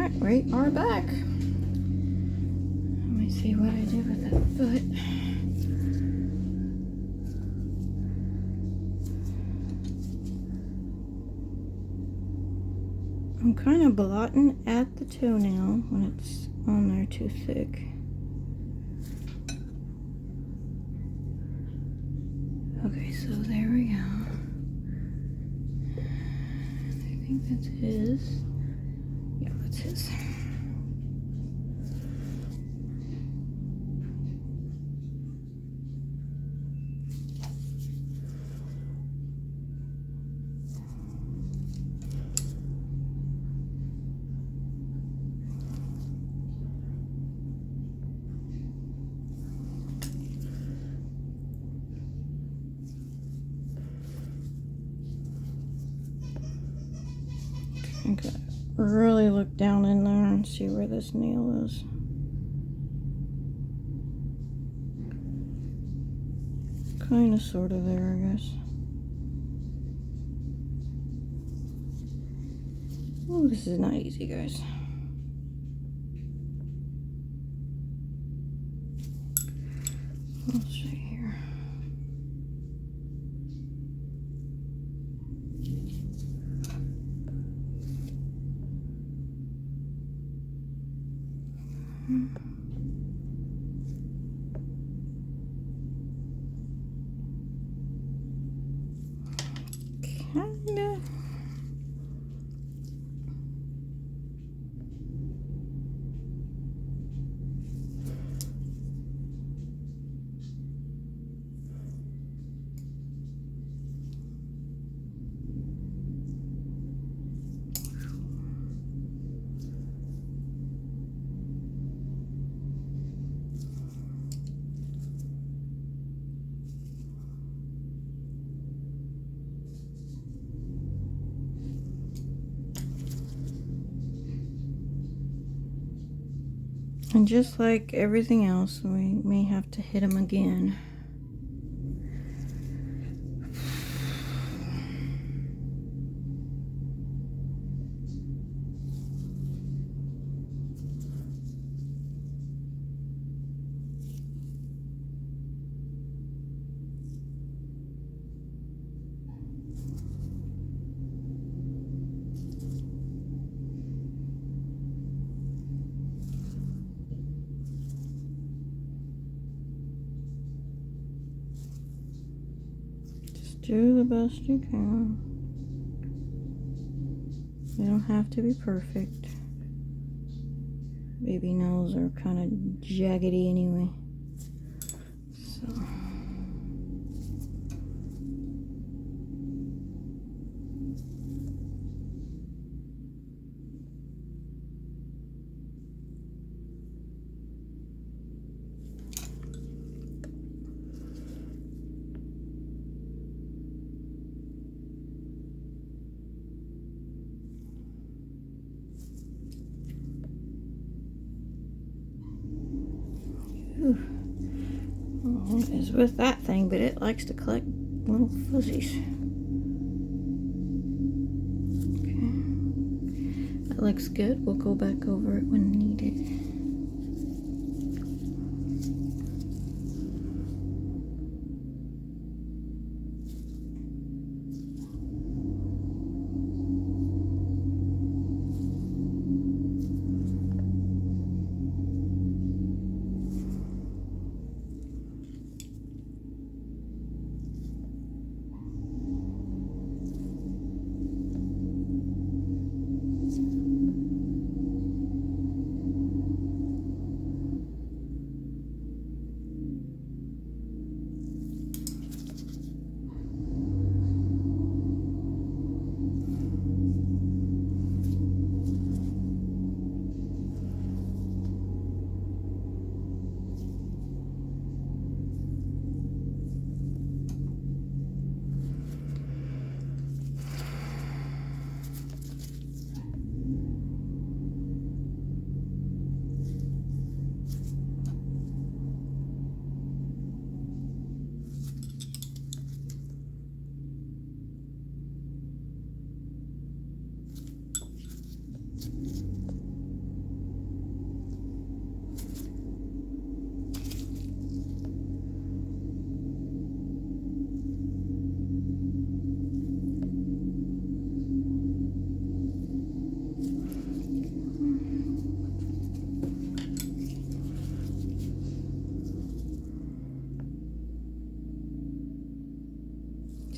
Alright, we are back. Let me see what I did with that foot. I'm kind of blotting at the toenail when it's on there too thick. Okay, so there we go. I think that's his. Yeah, that's his. Okay, really look down in there and see where this nail is. Kind of, sort of there, I guess. Oh, this is not easy, guys. Let's see here. Kinda. And just like everything else, we may have to hit him again. Do the best you can. You don't have to be perfect. Baby nails are kind of jaggedy anyway. So. What is with that thing, but it likes to collect little fuzzies. Okay. That looks good. We'll go back over it when needed.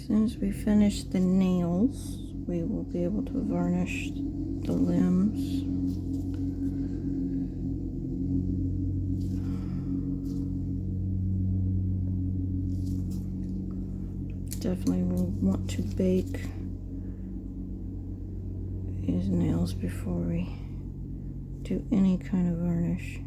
soon as we finish the nails, we will be able to varnish the limbs. Definitely will want to bake these nails before we do any kind of varnish.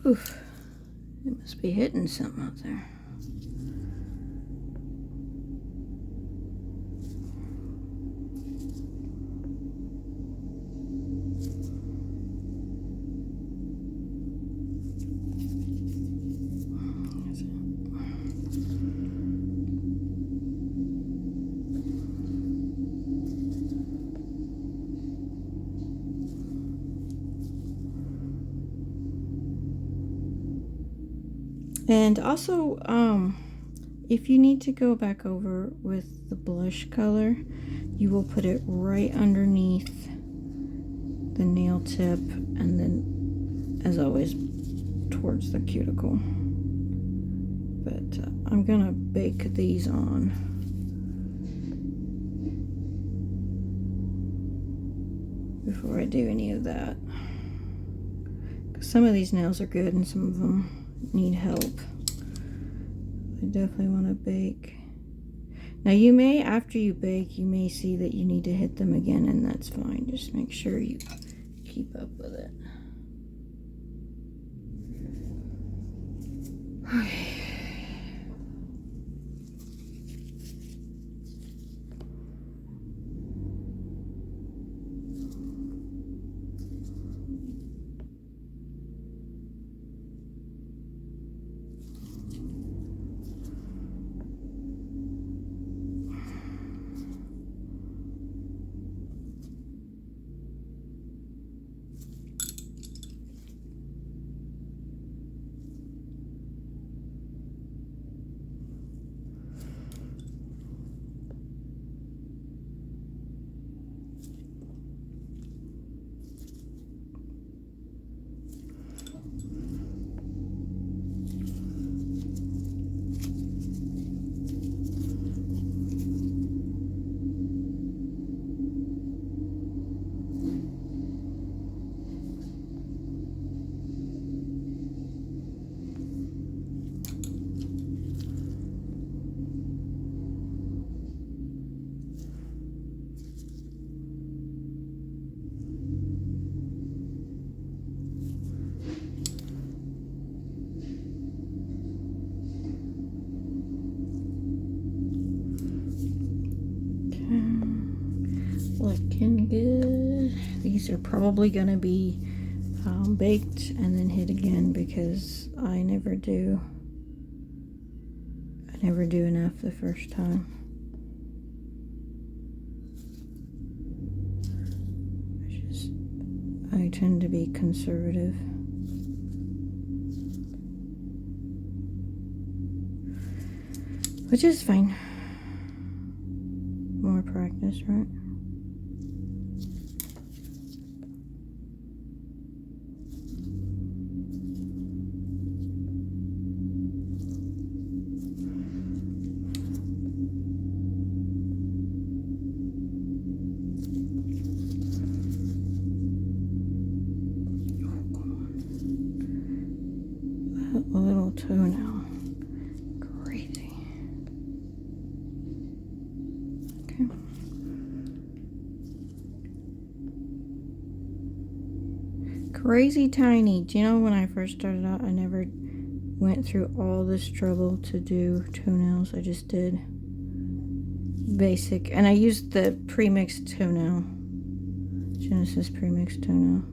Oof, it must be hitting something out there. And also, if you need to go back over with the blush color, you will put it right underneath the nail tip and then, as always, towards the cuticle. But I'm gonna bake these on. Before I do any of that. 'Cause some of these nails are good and some of them need help. I definitely want to bake. Now you may, after you bake, you may see that you need to hit them again, and that's fine. Just make sure you keep up with it. Okay. Looking good. These are probably going to be baked and then hit again because I never do enough the first time. I tend to be conservative. Which is fine. More practice, right? A little toenail. Crazy. Okay. Crazy tiny. Do you know when I first started out, I never went through all this trouble to do toenails. I just did basic. And I used the pre-mixed toenail. Genesis pre-mixed toenail.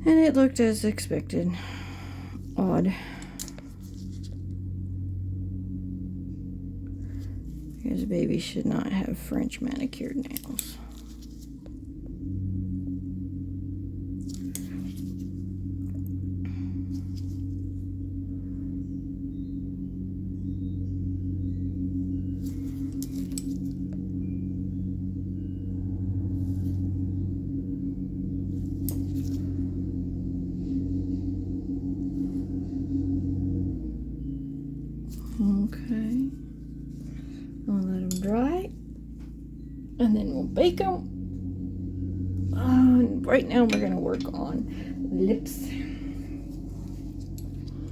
And it looked as expected. Odd. Because babies should not have French manicured nails. Okay. I'll let them dry. And then we'll bake them. Right now we're going to work on lips.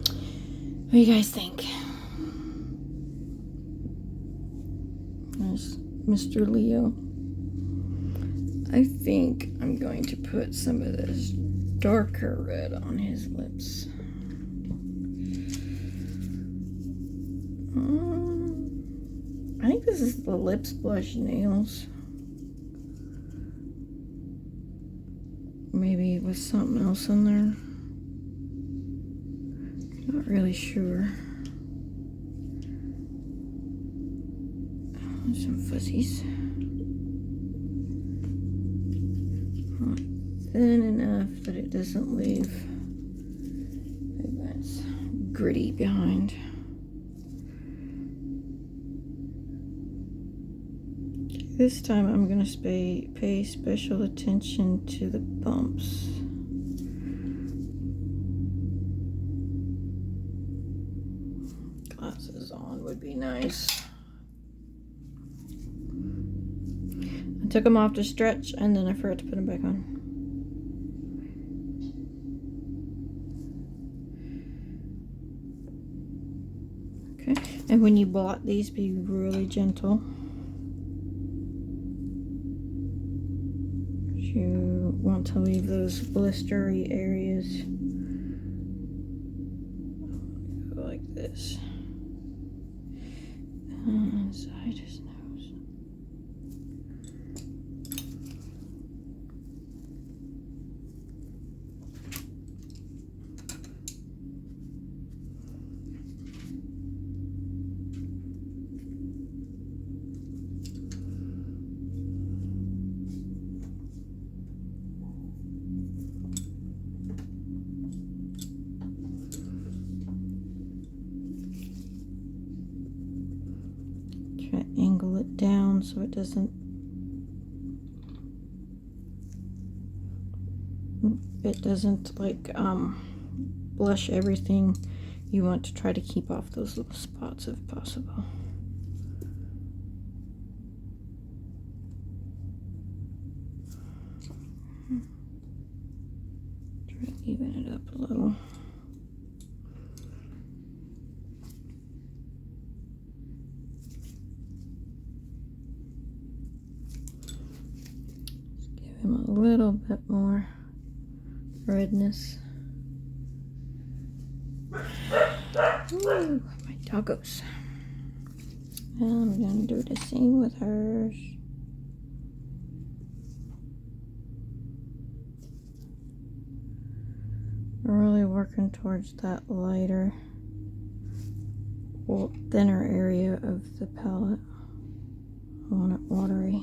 What do you guys think? There's Mr. Leo. I think I'm going to put some of this darker red on his lips. I think this is the Lips Blush Nails. Maybe with something else in there. Not really sure. Some fuzzies. Not thin enough that it doesn't leave pigments gritty behind. This time I'm going to pay special attention to the bumps. Glasses on would be nice. I took them off to stretch and then I forgot to put them back on. Okay, and when you blot these, be really gentle. You want to leave those blistery areas. Go like this. Inside his nose. Angle it down so it doesn't like blush everything. You want to try to keep off those little spots if possible. Try to even it up a little. A little bit more redness. Ooh, my doggos. And I'm going to do the same with hers. I'm really working towards that lighter, thinner area of the palette. I want it watery.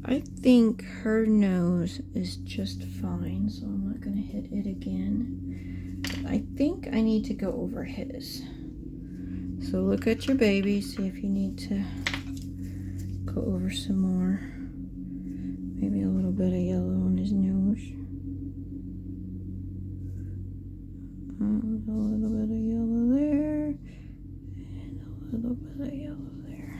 I think her nose is just fine, so I'm not going to hit it again. But I think I need to go over his. So look at your baby, see if you need to go over some more. Maybe a little bit of yellow on his nose. A little bit of yellow there. And a little bit of yellow there.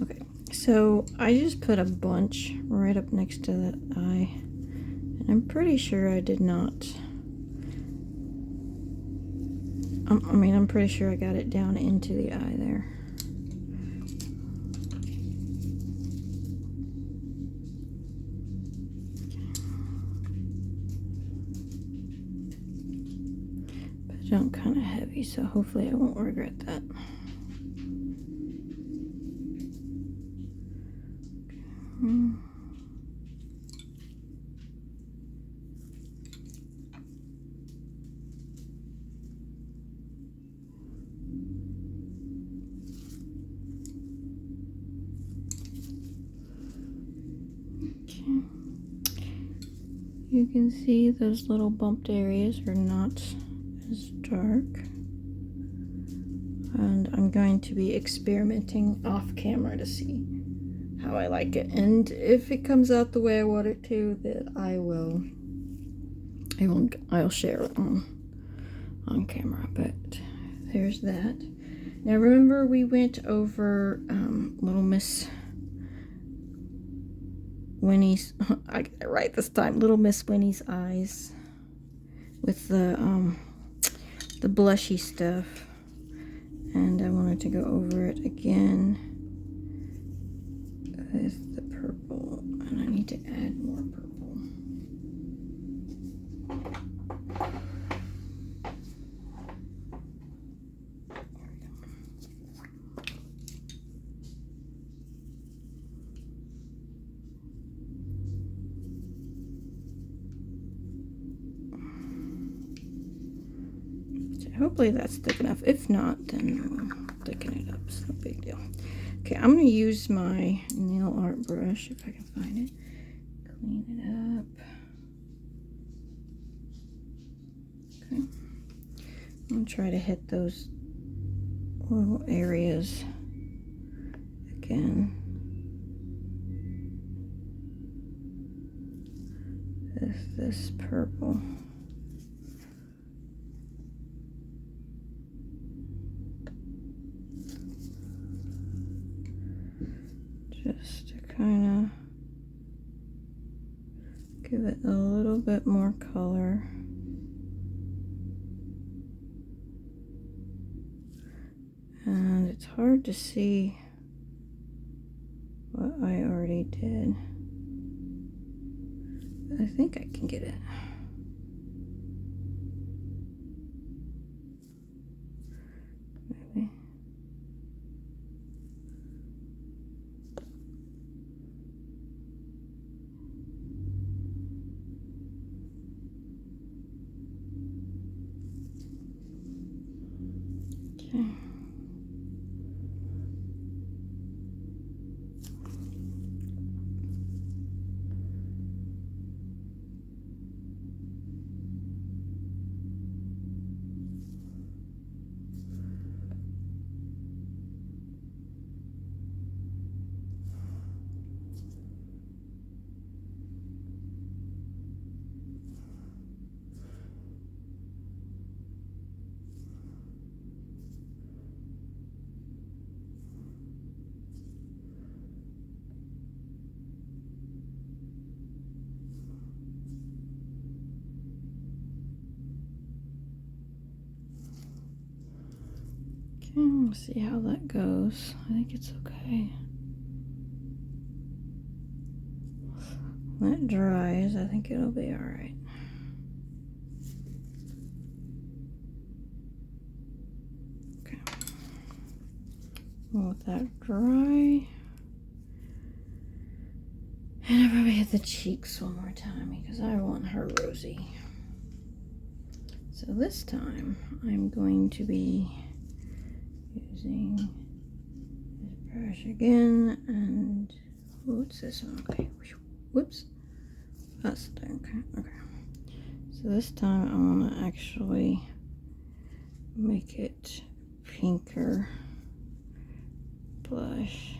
Okay, so I just put a bunch right up next to that eye, and I'm pretty sure I did not. I'm pretty sure I got it down into the eye there. But I don't kind of heavy, so hopefully I won't regret that. You can see those little bumped areas are not as dark. And I'm going to be experimenting off camera to see how I like it. And if it comes out the way I want it to, then I'll share it on camera. But there's that. Now remember we went over Little Miss Winnie's, I got it right this time, Little Miss Winnie's eyes with the blushy stuff, and I wanted to go over it again with the purple, and I need to add more purple. Hopefully that's thick enough. If not, then we'll thicken it up. It's no big deal. Okay, I'm going to use my nail art brush if I can find it. Clean it up. Okay. I'm going to try to hit those little areas again with this purple. Just to kind of give it a little bit more color. And it's hard to see what I already did. I think I can get it. Maybe. Okay. Okay, we'll see how that goes. I think it's okay. When it dries, I think it'll be alright. Okay. We'll let that dry. And I'll probably hit the cheeks one more time because I want her rosy. So this time I'm going to be using this brush again, and what's this one? Okay, whoops, that's okay. So this time I want to actually make it pinker blush,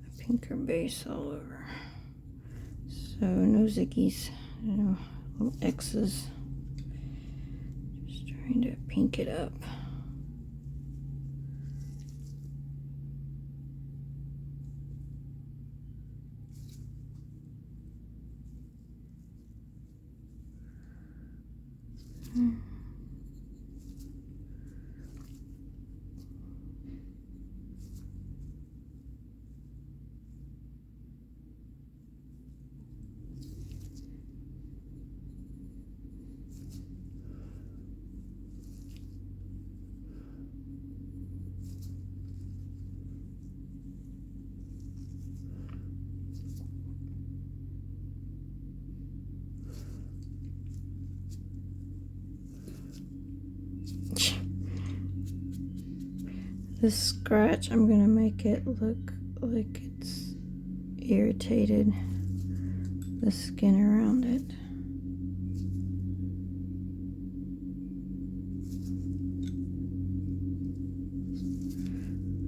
a pinker base all over. So no ziggies, no little X's. Just trying to pink it up. This scratch, I'm gonna make it look like it's irritated the skin around it.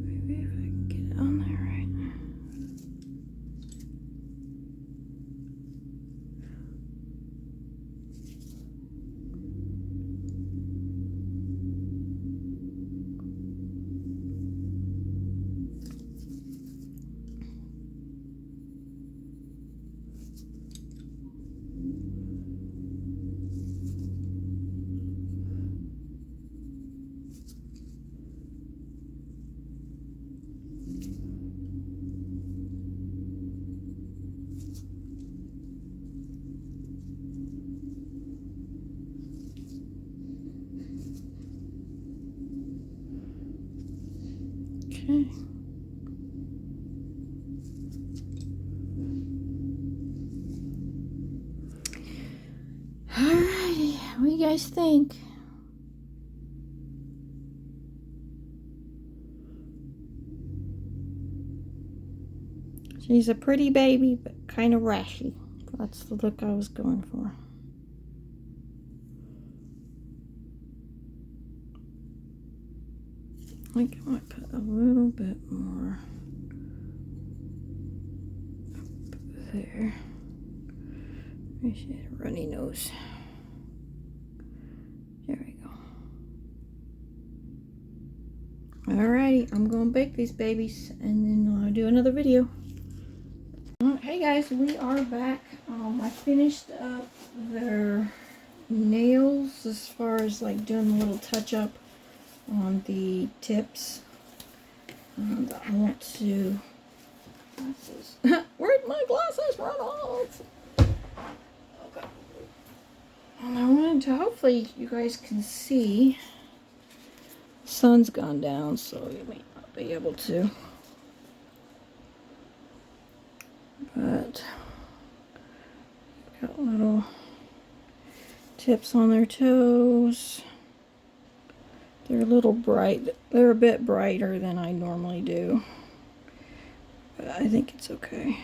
Maybe if I can get it on there right. Okay. Alrighty, what do you guys think? She's a pretty baby, but kind of rashy. That's the look I was going for. I think I might put a little bit more up there. Maybe she had a runny nose. There we go. Alrighty, I'm gonna bake these babies and then I'll do another video. Hey guys, we are back. I finished up their nails as far as like doing a little touch up on the tips. And I want to glasses. Where'd my glasses run off? Okay. And I wanted to, hopefully you guys can see. The sun's gone down, so you may not be able to. But got little tips on their toes. They're a little bright. They're a bit brighter than I normally do. But I think it's okay.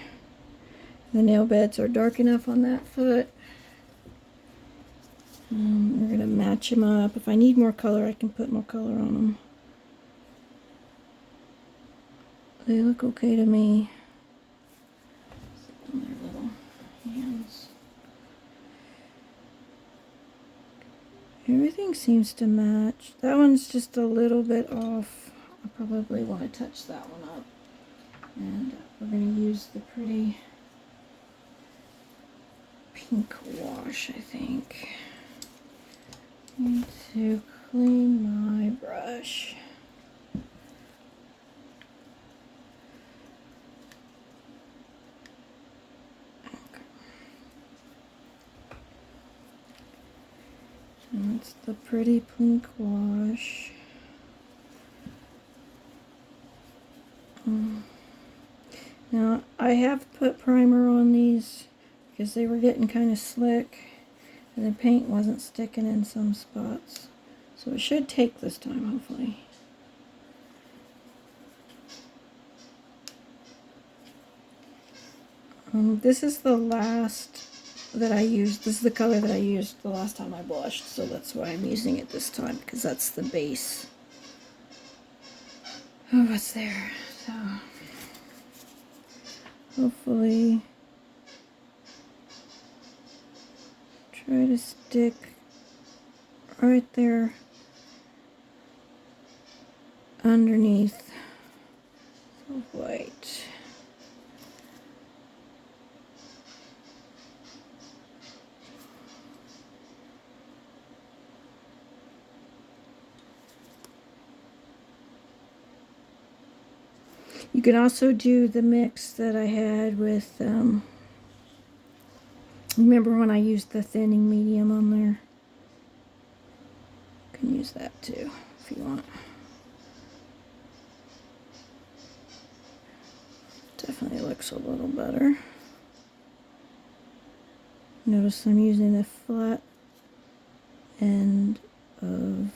The nail beds are dark enough on that foot. We're going to match them up. If I need more color, I can put more color on them. They look okay to me. On their little hands. Everything seems to match. That one's just a little bit off. I probably want to touch that one up. And we're going to use the pretty pink wash, I think. Need to clean my brush. That's the pretty pink wash. Now, I have put primer on these because they were getting kind of slick and the paint wasn't sticking in some spots. So it should take this time, hopefully. This is the last that I used. This is the color that I used the last time I blushed, so that's why I'm using it this time, because that's the base of what's there. So hopefully try to stick right there underneath the white. You can also do the mix that I had with, remember when I used the thinning medium on there? You can use that too, if you want. Definitely looks a little better. Notice I'm using the flat end of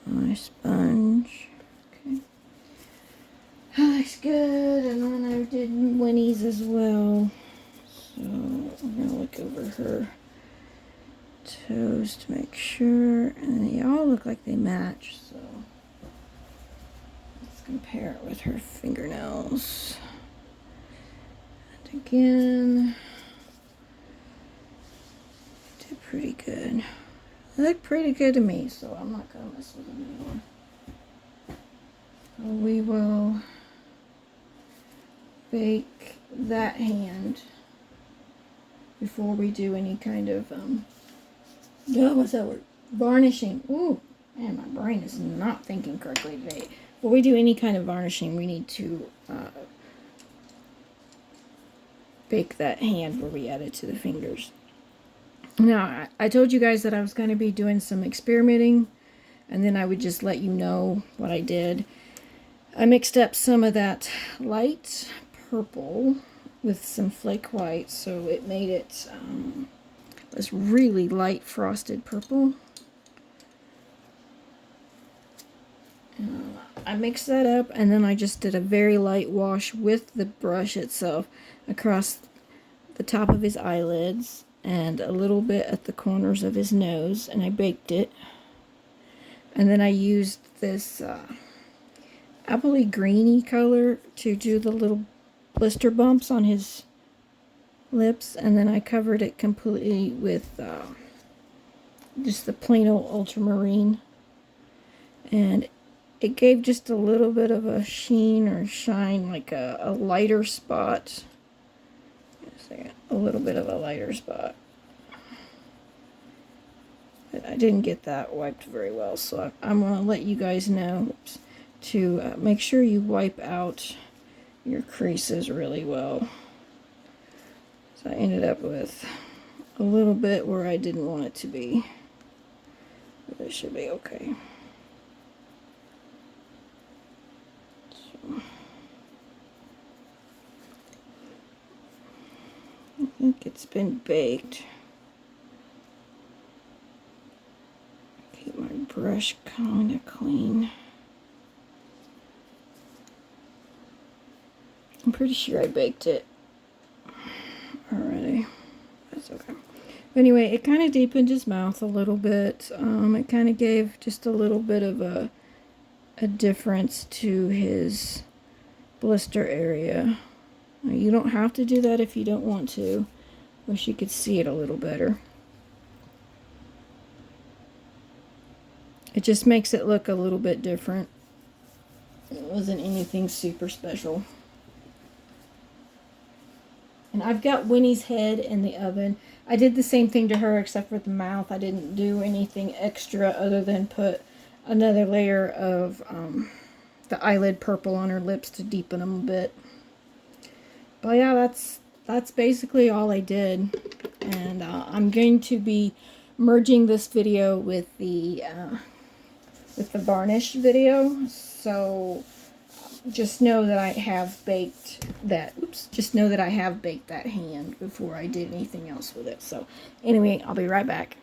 my sponge. Okay. good. And then I did Winnie's as well. So I'm going to look over her toes to make sure. And they all look like they match. So let's compare it with her fingernails. And again, did pretty good. They look pretty good to me, so I'm not going to mess with them anymore. We will bake that hand before we do any kind of, what's that word? Varnishing. Ooh, man, my brain is not thinking correctly today. Before we do any kind of varnishing, we need to bake that hand where we add it to the fingers. Now, I told you guys that I was going to be doing some experimenting, and then I would just let you know what I did. I mixed up some of that light purple with some flake white, so it made it this really light frosted purple. I mixed that up, and then I just did a very light wash with the brush itself across the top of his eyelids and a little bit at the corners of his nose, and I baked it. And then I used this appley greeny color to do the little blister bumps on his lips, and then I covered it completely with just the plain old ultramarine, and it gave just a little bit of a sheen or shine, like a lighter spot. A little bit of a lighter spot. But I didn't get that wiped very well, so I'm going to let you guys know to make sure you wipe out your creases really well. So I ended up with a little bit where I didn't want it to be. But it should be okay. So I think it's been baked. Keep my brush kind of clean. I'm pretty sure I baked it already. That's okay. But anyway, it kind of deepened his mouth a little bit. It kind of gave just a little bit of a difference to his blister area. Now, you don't have to do that if you don't want to. Wish you could see it a little better. It just makes it look a little bit different. It wasn't anything super special. And I've got Winnie's head in the oven. I did the same thing to her except for the mouth. I didn't do anything extra other than put another layer of the eyelid purple on her lips to deepen them a bit. But yeah, that's basically all I did. And I'm going to be merging this video with the varnish video. So just know that I have baked that. Just know that I have baked that hand before I did anything else with it. So anyway, I'll be right back.